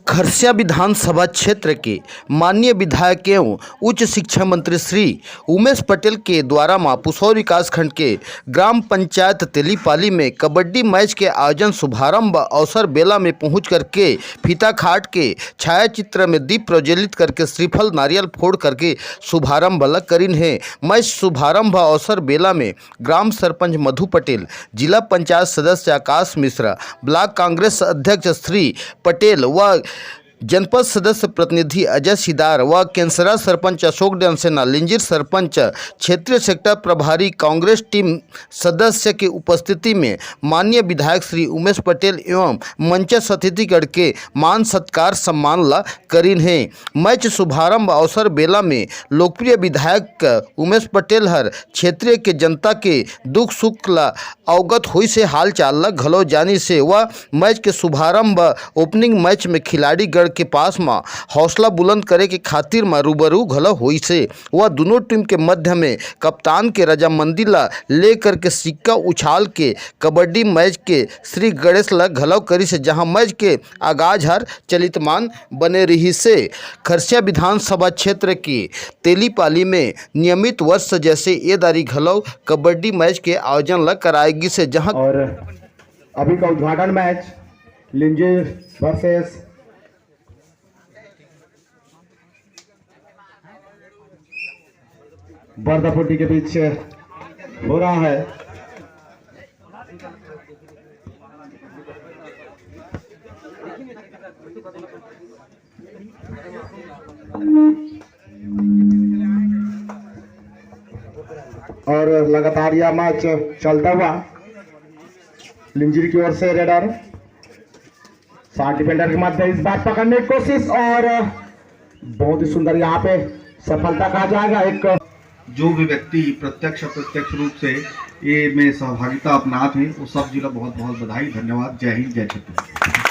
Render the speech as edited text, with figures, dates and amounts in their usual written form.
खरसिया विधानसभा क्षेत्र के माननीय विधायक एवं उच्च शिक्षा मंत्री श्री उमेश पटेल के द्वारा पुसौर विकास खंड के ग्राम पंचायत तेलीपाली में कबड्डी मैच के आयोजन शुभारंभ अवसर बेला में पहुंच करके फीता खाट के छायाचित्र में दीप प्रज्वलित करके श्रीफल नारियल फोड़ करके शुभारंभ करीन है। मैच शुभारंभ अवसर बेला में ग्राम सरपंच मधु पटेल, जिला पंचायत सदस्य आकाश मिश्रा, ब्लॉक कांग्रेस अध्यक्ष श्री पटेल व जनपद सदस्य प्रतिनिधि अजय सिदार व केंसरा सरपंच अशोक डंसेना, लिंजीर सरपंच, क्षेत्रीय सेक्टर प्रभारी कांग्रेस टीम सदस्य की उपस्थिति में माननीय विधायक श्री उमेश पटेल एवं मंच अतिथिगण के मान सत्कार सम्मान ला करीन है। मैच शुभारंभ अवसर बेला में लोकप्रिय विधायक उमेश पटेल हर क्षेत्रीय के जनता के दुख सुख ला अवगत हुई से हाल चाल ला घलो जानी से वह मैच के शुभारंभ ओपनिंग मैच में खिलाड़ी गण के पास में हौसला बुलंद करे के खातिर रूबरू घलो हुई से वह दोनों टीम के मध्य में कप्तान के रजामंदी ला लेकर के सिक्का उछाल के कबड्डी मैच के श्री गणेश ला घलो करी से, जहां मैच के आगाज हर चलितमान बने रही से। खरसिया विधानसभा क्षेत्र की तेलीपाली में नियमित वर्ष जैसे ये दारी घलो कबड्डी मैच के आयोजन ला कराएगी से, जहां और अभी का उद्घाटन मैच लिंजीर वर्सेस बर्दापुटी के बीच हो रहा है। और लगातार यह मैच चलता हुआ लिंजीर की ओर से रेडर 60 डिफेंडर के मध्य इस बार पकड़ने की कोशिश और बहुत ही सुंदर यहाँ पे सफलता कहा जाएगा। एक जो भी व्यक्ति प्रत्यक्ष अप्रत्यक्ष रूप से ये में सहभागिता अपनाते हैं वो सब जिला बहुत बहुत बधाई, धन्यवाद। जय हिंद, जय छत्तीसगढ़।